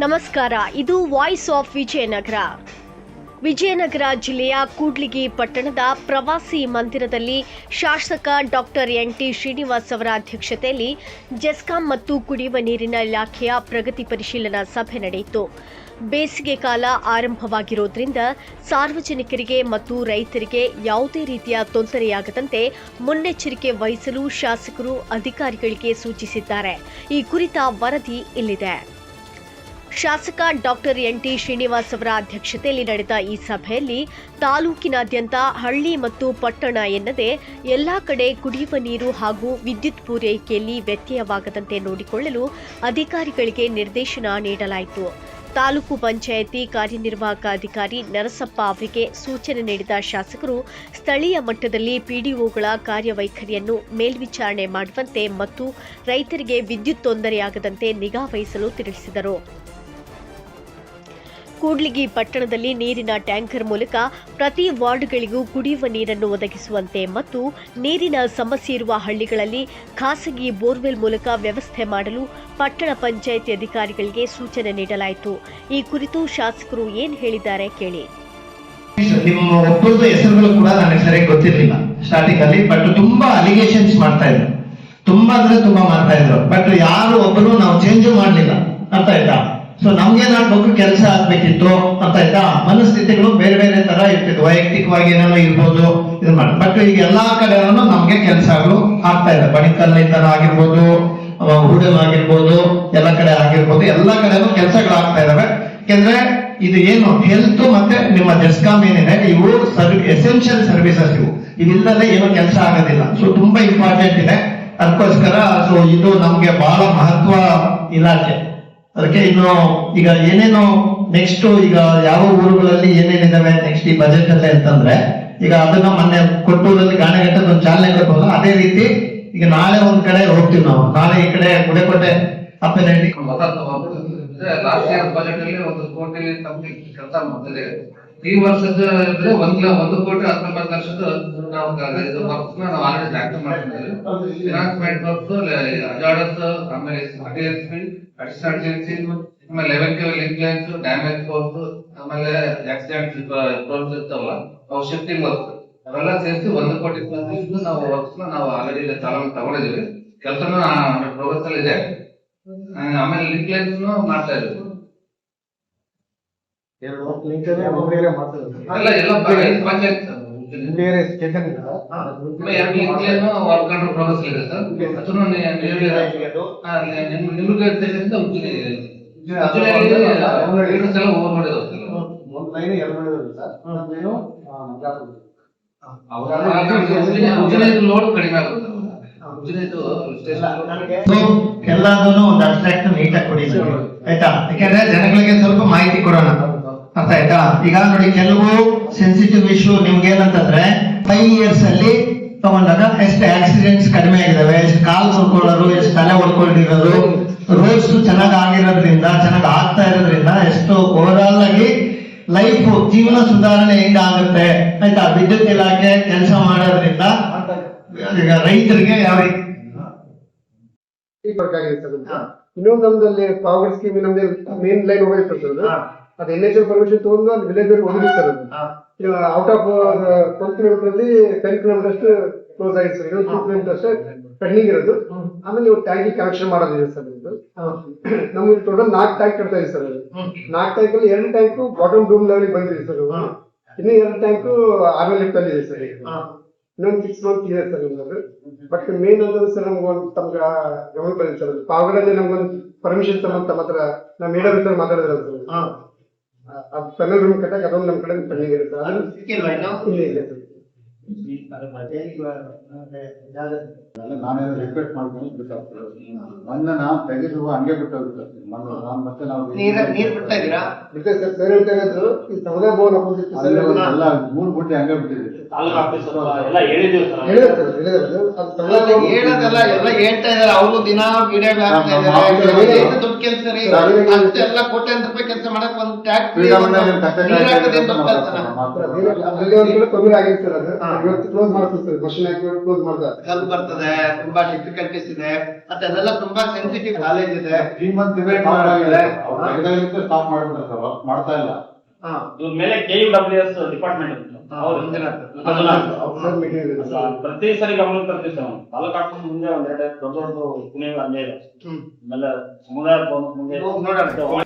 ನಮಸ್ಕಾರ, ಇದು voice of Vijayanagara. Vijayanagara ಜಿಲ್ಲೆಯ ಕೂಡ್ಲಿಗಿ ಪಟ್ಟಣದ ಪ್ರವಾಸಿ ಮಂದಿರದಲ್ಲಿ ಶಾಸಕ ಡಾಕ್ಟರ್ ಎನ್.ಟಿ. ಶ್ರೀನಿವಾಸ್ ಅವರ ಅಧ್ಯಕ್ಷತೆಯಲ್ಲಿ ಜೆಸ್ಕಾಂ ಮತ್ತು ಕುಡಿಯುವ ನೀರಿನ ಇಲಾಖೆಯ ಪ್ರಗತಿ ಪರಿಶೀಲನಾ ಸಭೆ ನಡೆಯಿತು. ಬೇಸಿಗೆ ಕಾಲ ಆರಂಭವಾಗಿರೋದ್ರಿಂದ ಸಾರ್ವಜನಿಕರಿಗೆ ಮತ್ತು ರೈತರಿಗೆ ಯಾವುದೇ ರೀತಿಯ ತೊಂದರೆಯಾಗದಂತೆ ಮುನ್ನೆಚ್ಚರಿಕೆ ವಹಿಸಲು ಶಾಸಕರು ಅಧಿಕಾರಿಗಳಿಗೆ ಸೂಚಿಸಿದ್ದಾರೆ. ಈ ಕುರಿತ ವರದಿ ಇಲ್ಲಿದೆ. ಶಾಸಕ ಡಾಕ್ಟರ್ ಎನ್.ಟಿ. ಶ್ರೀನಿವಾಸ್ ಅವರ ಅಧ್ಯಕ್ಷತೆಯಲ್ಲಿ ನಡೆದ ಈ ಸಭೆಯಲ್ಲಿ ತಾಲೂಕಿನಾದ್ಯಂತ ಹಳ್ಳಿ ಮತ್ತು ಪಟ್ಟಣ ಎನ್ನದೇ ಎಲ್ಲಾ ಕಡೆ ಕುಡಿಯುವ ನೀರು ಹಾಗೂ ವಿದ್ಯುತ್ ಪೂರೈಕೆಯಲ್ಲಿ ವ್ಯತ್ಯಯವಾಗದಂತೆ ನೋಡಿಕೊಳ್ಳಲು ಅಧಿಕಾರಿಗಳಿಗೆ ನಿರ್ದೇಶನ ನೀಡಲಾಯಿತು. ತಾಲೂಕು ಪಂಚಾಯಿತಿ ಕಾರ್ಯನಿರ್ವಾಹಕ ಅಧಿಕಾರಿ ನರಸಪ್ಪ ಅವರಿಗೆ ಸೂಚನೆ ನೀಡಿದ ಶಾಸಕರು ಸ್ಥಳೀಯ ಮಟ್ಟದಲ್ಲಿ ಪಿಡಿಒಗಳ ಕಾರ್ಯವೈಖರಿಯನ್ನು ಮೇಲ್ವಿಚಾರಣೆ ಮಾಡುವಂತೆ ಮತ್ತು ರೈತರಿಗೆ ವಿದ್ಯುತ್ ತೊಂದರೆಯಾಗದಂತೆ ನಿಗಾ ವಹಿಸಲು ತಿಳಿಸಿದರು. ಕೂಡ್ಲಿಗಿ ಪಟ್ಟಣದಲ್ಲಿ ನೀರಿನ ಟ್ಯಾಂಕರ್ ಮೂಲಕ ಪ್ರತಿ ವಾರ್ಡ್ಗಳಿಗೂ ಕುಡಿಯುವ ನೀರನ್ನು ಒದಗಿಸುವಂತೆ ಮತ್ತು ನೀರಿನ ಸಮಸ್ಯೆ ಇರುವ ಹಳ್ಳಿಗಳಲ್ಲಿ ಖಾಸಗಿ ಬೋರ್ವೆಲ್ ಮೂಲಕ ವ್ಯವಸ್ಥೆ ಮಾಡಲು ಪಟ್ಟಣ ಪಂಚಾಯಿತಿ ಅಧಿಕಾರಿಗಳಿಗೆ ಸೂಚನೆ ನೀಡಲಾಯಿತು. ಈ ಕುರಿತು ಶಾಸಕರು ಏನ್ ಹೇಳಿದ್ದಾರೆ ಕೇಳಿ. ನಿಮ್ಮ ಒಬ್ಬರದ್ದು ಹೆಸರುಗಳು ಕೂಡ ನನಗೆ ಸರಿಯಾಗಿ ಗೊತ್ತಿರಲಿಲ್ಲ ಸ್ಟಾರ್ಟಿಂಗ್ ಅಲ್ಲಿ. ಬಟ್ ತುಂಬಾ ಅಲಿಗೇಷನ್ಸ್ ಮಾಡ್ತಾ ಇದ್ರು, ತುಂಬಾ ಮಾಡ್ತಾ ಇದ್ರು. ಬಟ್ ಯಾರು ಒಬ್ಬರು ನಾವು ಚೇಂಜ್ ಮಾಡ್ಲಿಲ್ಲ, ಅರ್ಥ ಆಯ್ತಾ? ಸೊ ನಮ್ಗೇನಾಗ್ಬೇಕು, ಕೆಲಸ ಆಗ್ಬೇಕಿತ್ತು, ಅರ್ಥ ಆಯ್ತಾ? ಮನಸ್ಥಿತಿಗಳು ಬೇರೆ ಬೇರೆ ತರ ಇರ್ತಿದ್ವು, ವೈಯಕ್ತಿಕವಾಗಿ ಏನೇನೋ ಇರ್ಬೋದು, ಇದು ಮಾಡಿ. ಬಟ್ ಈಗ ಎಲ್ಲಾ ಕಡೆನೂ ನಮ್ಗೆ ಕೆಲಸಗಳು ಆಗ್ತಾ ಇದೆ. ಬಣಿಕಲ್ಲಿಂದ ಆಗಿರ್ಬೋದು, ಹೂಡಲ್ ಆಗಿರ್ಬೋದು, ಎಲ್ಲ ಕಡೆ ಆಗಿರ್ಬೋದು, ಎಲ್ಲಾ ಕಡೆನೂ ಕೆಲಸಗಳು ಆಗ್ತಾ ಇದಾವೆ. ಯಾಕೆಂದ್ರೆ ಇದು ಏನು ಹೆಲ್ತ್ ಮತ್ತೆ ನಿಮ್ಮ ಜೆಸ್ಕಾಂ ಏನಿದೆ, ಇವು ಎಸೆನ್ಷಿಯಲ್ ಸರ್ವಿಸಸ್, ಇವಿಲ್ಲದೆ ಏನೋ ಕೆಲಸ ಆಗೋದಿಲ್ಲ. ಸೊ ತುಂಬಾ ಇಂಪಾರ್ಟೆಂಟ್ ಇದೆ. ಅದಕ್ಕೋಸ್ಕರ ಸೊ ಇದು ನಮ್ಗೆ ಬಹಳ ಮಹತ್ವ ಇಲಾಖೆ. ಅದಕ್ಕೆ ಇನ್ನು ಈಗ ಏನೇನು ನೆಕ್ಸ್ಟ್ ಈಗ ಯಾವ ಊರುಗಳಲ್ಲಿ ಏನೇನಿದಾವೆ ನೆಕ್ಸ್ಟ್ ಈ ಬಜೆಟ್ ಅಲ್ಲಿ ಅಂತಂದ್ರೆ, ಈಗ ಅದನ್ನ ಮೊನ್ನೆ ಕೊಟ್ಟೂರಲ್ಲಿ ಗಾಣೆಘಟ್ಟದ ಒಂದು ಚಾಲನೆ ಕೊಡ್ಬೋದು. ಅದೇ ರೀತಿ ಈಗ ನಾಳೆ ಒಂದ್ ಕಡೆ ಹೋಗ್ತೀವಿ ನಾವು. ನಾಳೆ ಈ ಕಡೆ ಗುಡೆಕೋಟೆ ಅಪ್ಪನಹಳ್ಳಿ ಲಾಸ್ಟ್ ಇಯರ್ ಬಜೆಟ್ ಅಲ್ಲಿ 1 ಕೋಟಿ ಕಂಪ್ಲೀಟ್ ಕೆಲಸ ಮಾಡ್ತಿದೆ. ಈ ವರ್ಷದ 1 ಕೋಟಿ 19 ಲಕ್ಷದ ನಾವು ಇದು ವರ್ಕ್ಸ್ ನಾವು ಆಲ್ರೆಡಿ ಆಕ್ಟಿವ್ ಮಾಡ್ತಿದ್ದೀವಿ. ಫಿನಾನ್ಸ್ಮೆಂಟ್ ವರ್ಕ್ಸ್, ಅಜಾಡಸ್, ಆಮೇಲೆ ಆರ್ಟಿಎಸ್ಪಿ, ಅಡಿಷನಲ್ ಆಮೇಲೆ 11 K link lines, damage works, ಆಮೇಲೆ ಆಕ್ಸಿಡೆಂಟ್ ಪ್ರೋಬ್ಲಮ್ಸ್ ಇರ್ತಾವಲ್ಲ, ಅವು ಶಿಫ್ಟಿಂಗ್ ವರ್ಕ್ಸ್ ಅವೆಲ್ಲ ಸೇರಿಸಿ 1 ಕೋಟಿ ನಾವು ವರ್ಕ್ಸ್ ನಾವು ಆಲ್ರೆಡಿ ಚಾಲನೆ ತಗೊಂಡಿದ್ದೀವಿ. ಕೆಲಸನೂ ಪ್ರೋಗ್ರೆಸ್ ಅಲ್ಲಿ ಇದೆ. ಆಮೇಲೆ ಲಿಂಕ್ ಲೈನ್ಸ್ ಮಾಡ್ತಾ ಇದ್ದೀವಿ. ಲೋಡ್ ಕಡಿಮೆ ಆಗುತ್ತೆ. ಎಲ್ಲದನ್ನು ಒಂದು ಅಬ್ಸ್ಟ್ರಾಕ್ಟ್ ನೀಟಾಗಿ ಕೊಡಿ, ಆಯ್ತಾ? ಯಾಕಂದ್ರೆ ಜನಗಳಿಗೆ ಸ್ವಲ್ಪ ಮಾಹಿತಿ ಕೊಡೋಣ, ಅರ್ಥ ಆಯ್ತಾ? ಈಗ ನೋಡಿ, ಕೆಲವು ಸೆನ್ಸಿಟಿವ್ ಇಶ್ಯೂ ನಿಮ್ಗೆ ಏನಂತಂದ್ರೆ 5 years ಅಲ್ಲಿ ತಗೊಂಡಾಗ ಎಷ್ಟು ಆಕ್ಸಿಡೆಂಟ್ಸ್ ಕಡಿಮೆ ಆಗಿದಾವೆ, ಎಷ್ಟು ಕಾಲು ಹೊಡ್ಕೊಳ್ಳೋರು, ಎಷ್ಟು ತಲೆ ಹೊಡ್ಕೊಂಡಿರೋದು, ರೋಡ್ಸ್ ಚೆನ್ನಾಗಿ ಆಗಿರೋದ್ರಿಂದ, ಚೆನ್ನಾಗಿ ಆಗ್ತಾ ಇರೋದ್ರಿಂದ, ಎಷ್ಟು ಓವರ್ ಆಲ್ ಆಗಿ ಲೈಫ್ ಜೀವನ ಸುಧಾರಣೆ ಹೆಂಗ ಆಗುತ್ತೆ, ಆಯ್ತಾ? ವಿದ್ಯುತ್ ಇಲಾಖೆ ಕೆಲಸ ಮಾಡೋದ್ರಿಂದ ಈಗ ರೈತರಿಗೆ ಯಾವ ರೀತಿ ಇನ್ನೊಂದು ನಮ್ದಲ್ಲಿ ಪವರ್ ಸ್ಕೀಮ್ ನಮ್ದು ಮೇನ್ ಲೈನ್ ಹೋಗಿರ್ತದೆ. ಅದು NHL ಪರ್ಮಿಷನ್ ತಗೊಂಡು ಅಲ್ಲಿ ವಿಲೇಜ್ ಹೋಗಿದೆ ಸರ್. ಅದು ಔಟ್ ಆಫ್ 12 ಕಿಲೋಮೀಟರ್ ಅಲ್ಲಿ 10 ಕಿಲೋಮೀಟರ್ ಅಷ್ಟು ಕ್ಲೋಸ್ ಆಗಿದೆ ಸರ್. 2 ಕಿಲೋಮೀಟರ್ ಅಷ್ಟೇ ಪೆಂಡಿಂಗ್ ಇರೋದು. ಆಮೇಲೆ ನೀವು ಟ್ಯಾಂಕಿ ಕನೆಕ್ಷನ್ ಮಾಡೋದಿದೆ ಸರ್. ನಮ್ಗೆ ಟೋಟಲ್ 4 ಟ್ಯಾಂಕ್ ಕಟ್ತಾ ಇದೆ ಸರ್. 4 ಟ್ಯಾಂಕ್ ಅಲ್ಲಿ 2 ಟ್ಯಾಂಕ್ ಬಾಟಮ್ ಡೂಮ್ ಲೆವೆಲ್ ಬಂದಿದೆ ಸರ್. ಇನ್ನು 2 ಟ್ಯಾಂಕ್ ಆಮೇಲೆ ಲಿಫ್ಟ್ ಅಲ್ಲಿ ಇದೆ ಸರ್. ಇನ್ನೊಂದು 6 months ಇದೆ ಸರ್ ನಮ್ದು. ಬಟ್ ಮೇನ್ ಅಂದ್ರೆ ಸರ್ ನಮ್ಗೊಂದು ತಮ್ಗೆ ಗಮನ ಬಂದಿದೆ ಸರ್. ಪಾವಗಡಲ್ಲಿ ನಮ್ಗೊಂದು ಪರ್ಮಿಷನ್ ತಮ್ಮ ಹತ್ರ ನಮ್ಮ ಮೇಡಮ್ ಹತ್ರ ಮಾತಾಡಿದ್ರಲ್ಲ ಸರ್. ಪೆನಲ್ ರೂಮ್ ಕಟ್ಟಕ್ಕೆ ಅದೊಂದು ನಮ್ಮ ಕಡೆ ಪೆಂಡಿಂಗ್ ಇರುತ್ತೆ. ನಾನೇನು ರಿಕ್ವೆಸ್ಟ್ ಮಾಡ್ಕೊಂಡು ಬಿಟ್ಟಾಗ್ತದೆ. ಮೊನ್ನೆ ನಾವು ತೆಗೆದು ಹಂಗೆ ಬಿಟ್ಟೋಗುತ್ತೆ. ಮತ್ತೆ ನಾವು ನೀರು ಬಿಡ್ತಾ ಇದ್ದೀರಾ? ಸರ್ ಹೇಳ್ತಾ ಇರೋದು ಈ ಸಮುದಾಯ ಭವನ ಎಲ್ಲ 3 ಗುಂಟೆ ಹಂಗೆ ಬಿಟ್ಟಿದ್ದೀವಿ. ತಾಲೂಕು ಆಫೀಸ್ ಎಲ್ಲ ಹೇಳಿದೀವಿ ಸರ್. ಹೇಳಿದ್ರು ಸರ್, ಹೇಳಿದ್ರು. ಅದು ತಗೊಳಕ್ಕೆ ಹೇಳೋದಲ್ಲ ಎಲ್ಲ ಹೇಳ್ತಾ ಇದಾರೆ. ಅವರು ದಿನ ವಿಡಿಯೋ ಹಾಕ್ತಾ ಇದಾರೆ. ದುಡ್ಡು ಕೆಲಸ ರೀ, ಅಷ್ಟೆಲ್ಲ ಕೋಟ್ಯಾಂತರ ರೂಪಾಯಿ ಕೆಲಸ ಮಾಡಕ್ ಒಂದು ಟ್ಯಾಕ್ಟ್ರಿ ಅಲ್ಲಿ ಒಂದ್ ಕಡೆ ತೊಂದರೆ ಆಗಿದೆ ಸರ್. ಅದು ಇವತ್ತು ಕ್ಲೋಸ್ ಮಾಡ್ತಾರೆ ಸರ್, ಮಷಿನ್ ಹಾಕಿ ಕ್ಲೋಸ್ ಮಾಡ್ತಾರೆ. ಕಲ್ ಬರ್ತದೆ, ತುಂಬಾ ಡಿಫಿಕಲ್ಟೀಸ್ ಇದೆ, ಮತ್ತೆ ಅದೆಲ್ಲ ತುಂಬಾ ಸೆನ್ಸಿಟಿವ್ ಕಾಲೇಜ್ ಇದೆ. 3 months ಸ್ಟಾಪ್ ಮಾಡ್ಬಿಡ್ತಾರೆ ಸರ್, ವರ್ಕ್ ಮಾಡ್ತಾ ಇಲ್ಲ. ಇವ್ರ ಮೇಲೆ KUWS ಡಿಪಾರ್ಟ್ಮೆಂಟ್ ಉಂಟು. ಸರ್ ಮೀಟಿಂಗ್ ಇದೆ ಸರ್. ಪ್ರತಿ ಸರಿ ಗಮನ ತರ್ತೀವಿ ಸರ್. ತಾಲೂಕು ಆಫೀಸ್ ಮುಂದೆ ಒಂದೆರಡು ದೊಡ್ಡ ಕುಣಿಗಳು ಅಲ್ಲೇ ಇದೆ. ಆಮೇಲೆ ಸಮುದಾಯ ಭವನದ ಮುಂದೆ ನೋಡೋಣ.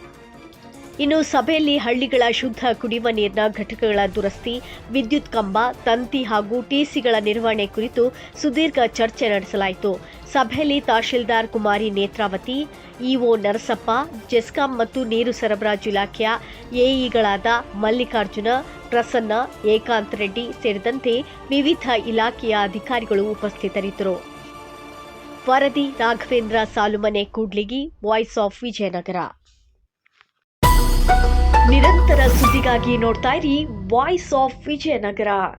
ಇನ್ನು ಸಭೆಯಲ್ಲಿ ಹಳ್ಳಿಗಳ ಶುದ್ಧ ಕುಡಿಯುವ ನೀರಿನ ಘಟಕಗಳ ದುರಸ್ತಿ, ವಿದ್ಯುತ್ ಕಂಬ, ತಂತಿ ಹಾಗೂ ಟಿಸಿಗಳ ನಿರ್ವಹಣೆ ಕುರಿತು ಸುದೀರ್ಘ ಚರ್ಚೆ ನಡೆಸಲಾಯಿತು. ಸಭೆಯಲ್ಲಿ ತಹಶೀಲ್ದಾರ್ ಕುಮಾರಿ ನೇತ್ರಾವತಿ, ಇಒ ನರಸಪ್ಪ, ಜೆಸ್ಕಾಂ ಮತ್ತು ನೀರು ಸರಬರಾಜು ಇಲಾಖೆಯ ಎಇಗಳಾದ ಮಲ್ಲಿಕಾರ್ಜುನ, ಪ್ರಸನ್ನ, ಏಕಾಂತ್ ರೆಡ್ಡಿ ಸೇರಿದಂತೆ ವಿವಿಧ ಇಲಾಖೆಯ ಅಧಿಕಾರಿಗಳು ಉಪಸ್ಥಿತರಿದ್ದರು. ವರದಿ ರಾಘವೇಂದ್ರ ಸಾಲುಮನೆ ಕೂಡ್ಲಿಗಿ, ವಾಯ್ಸ್ ಆಫ್ ವಿಜಯನಗರ. ನಿರಂತರ ಸುದ್ದಿಗಾಗಿ ನೋಡ್ತಾ ಇರಿ ವಾಯ್ಸ್ ಆಫ್ ವಿಜಯನಗರ.